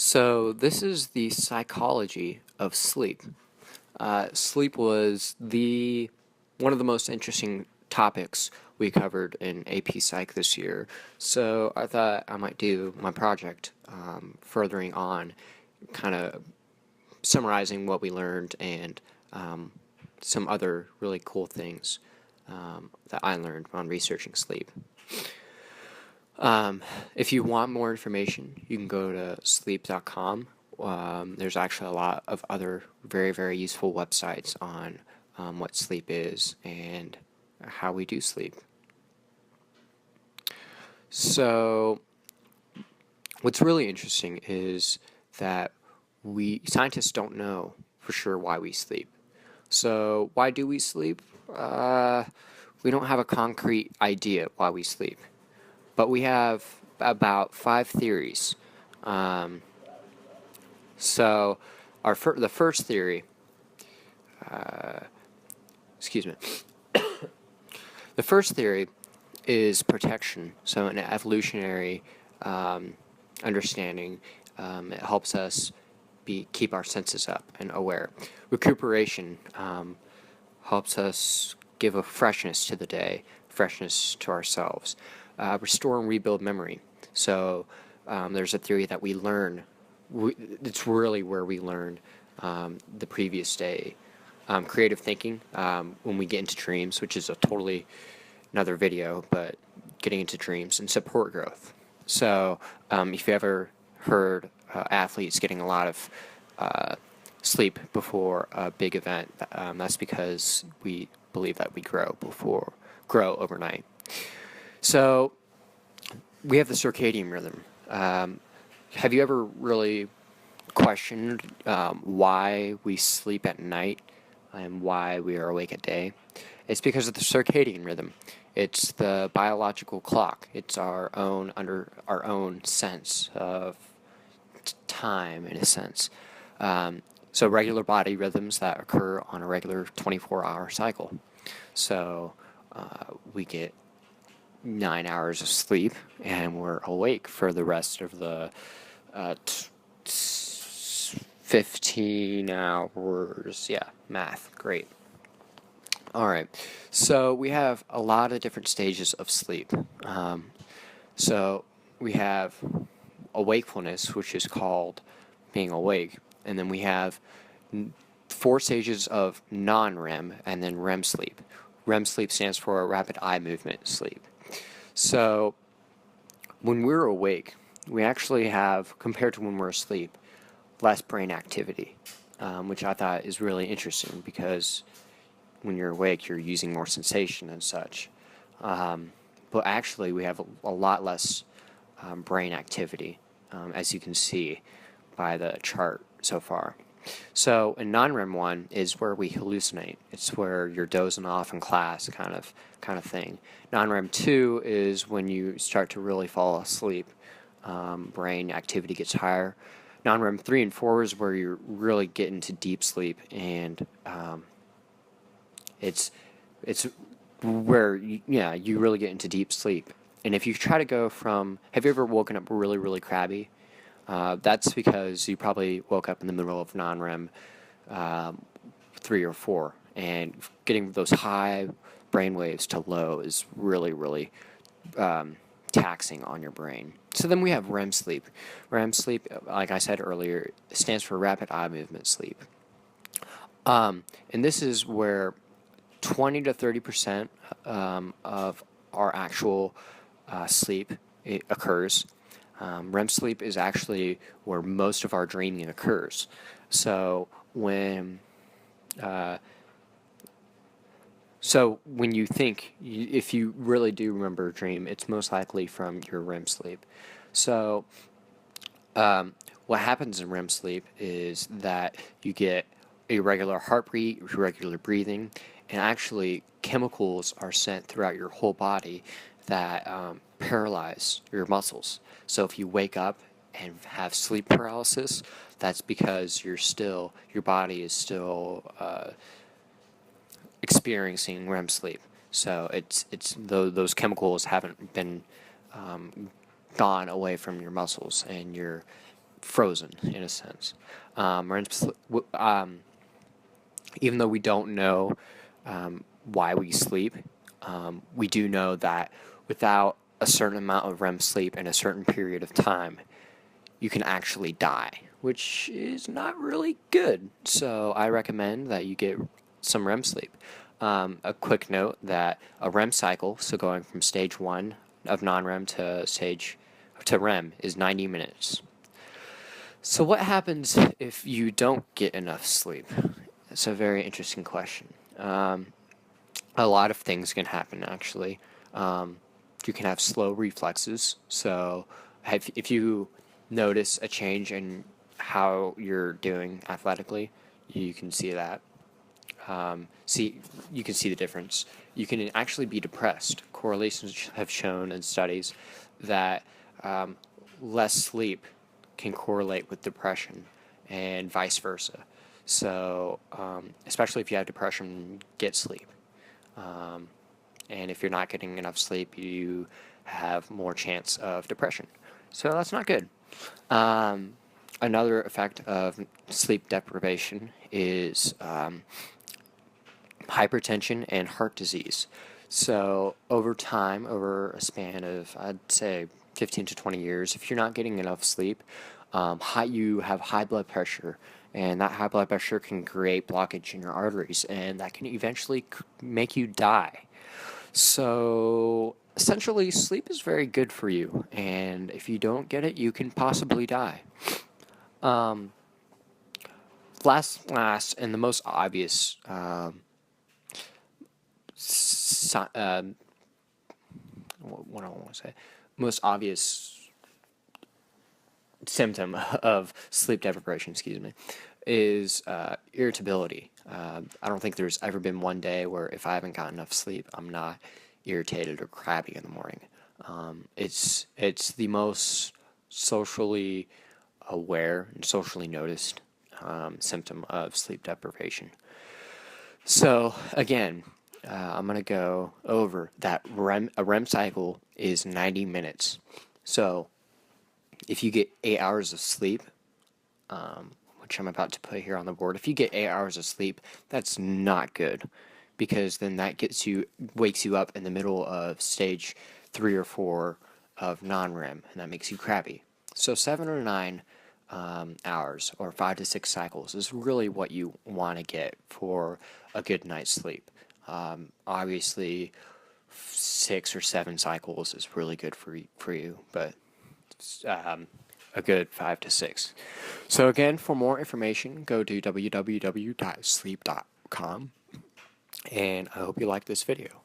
So this is the psychology of sleep. Sleep was the one of the most interesting topics we covered in AP Psych this year. So I thought I might do my project furthering on, kind of summarizing what we learned and some other really cool things that I learned on researching sleep. If you want more information, you can go to sleep.com. There's actually a lot of other very, very useful websites on what sleep is and how we do sleep. So, what's really interesting is that scientists don't know for sure why we sleep. So, why do we sleep? We don't have a concrete idea why we sleep, but we have about 5 theories. Um, so, the first theory, excuse me, the first theory is protection. So, an evolutionary understanding, it helps us keep our senses up and aware. Recuperation helps us give a freshness to the day, freshness to ourselves. Restore and rebuild memory. So there's a theory that we learn. It's really where we learn the previous day. Creative thinking, when we get into dreams, which is a totally another video, but getting into dreams, and support growth. So if you ever heard athletes getting a lot of sleep before a big event, that's because we believe that we grow overnight. So we have the circadian rhythm. Have you ever really questioned why we sleep at night and why we are awake at day? It's because of the circadian rhythm. It's the biological clock. It's our own sense of time, in a sense. So regular body rhythms that occur on a regular 24-hour cycle. So we get 9 hours of sleep, and we're awake for the rest of the 15 hours. Yeah, math, great. All right, so we have a lot of different stages of sleep. So we have awakefulness, which is called being awake, and then we have 4 stages of non-REM, and then REM sleep. REM sleep stands for rapid eye movement sleep. So when we're awake, we actually have, compared to when we're asleep, less brain activity, which I thought is really interesting because when you're awake, you're using more sensation and such. But actually, we have a lot less brain activity, as you can see by the chart so far. So, a non-REM one is where we hallucinate. It's where you're dozing off in class, kind of thing. Non-REM 2 is when you start to really fall asleep. Brain activity gets higher. Non-REM 3 and 4 is where you're really getting to deep sleep, and it's where you really get into deep sleep. And if you try to go from, have you ever woken up really, really crabby? That's because you probably woke up in the middle of non-REM 3 or 4, and getting those high brain waves to low is really, really taxing on your brain. So then we have REM sleep. REM sleep, like I said earlier, stands for rapid eye movement sleep. And this is where 20 to 30% of our actual sleep occurs. REM sleep is actually where most of our dreaming occurs. So when you think, if you really do remember a dream, it's most likely from your REM sleep. So what happens in REM sleep is that you get irregular heartbeat, irregular breathing, and actually chemicals are sent throughout your whole body that paralyze your muscles. So if you wake up and have sleep paralysis, that's because your body is still experiencing REM sleep. So those chemicals haven't been gone away from your muscles, and frozen in a sense. Even though we don't know why we sleep, we do know that without a certain amount of REM sleep in a certain period of time, you can actually die, which is not really good. So I recommend that you get some REM sleep. A quick note that a REM cycle, so going from stage 1 of non-REM to REM, is 90 minutes. So what happens if you don't get enough sleep? That's a very interesting question. A lot of things can happen, actually. You can have slow reflexes. So if you notice a change in how you're doing athletically, you can see that. You can see the difference. You can actually be depressed. Correlations have shown in studies that less sleep can correlate with depression and vice versa. So, especially if you have depression, get sleep. And if you're not getting enough sleep, you have more chance of depression. So that's not good. Another effect of sleep deprivation is hypertension and heart disease. So over time, over a span of, I'd say, 15 to 20 years, if you're not getting enough sleep, you have high blood pressure, and that high blood pressure can create blockage in your arteries, and that can eventually make you die. So essentially, sleep is very good for you, and if you don't get it, you can possibly die. Last, and the most obvious what do I want to say? Most obvious symptom of sleep deprivation, is irritability. I don't think there's ever been one day where if I haven't got enough sleep, I'm not irritated or crabby in the morning. It's the most socially aware and socially noticed symptom of sleep deprivation. So again, I'm going to go over that a REM cycle is 90 minutes. So if you get 8 hours of sleep, which I'm about to put here on the board, if you get 8 hours of sleep, that's not good, because then that wakes you up in the middle of stage 3 or 4 of non-REM, and that makes you crabby. So 7 or 9 hours, or 5 to 6 cycles, is really what you want to get for a good night's sleep. Obviously, 6 or 7 cycles is really good for you, but a good 5 to 6. So again, for more information, go to www.sleep.com, and I hope you like this video.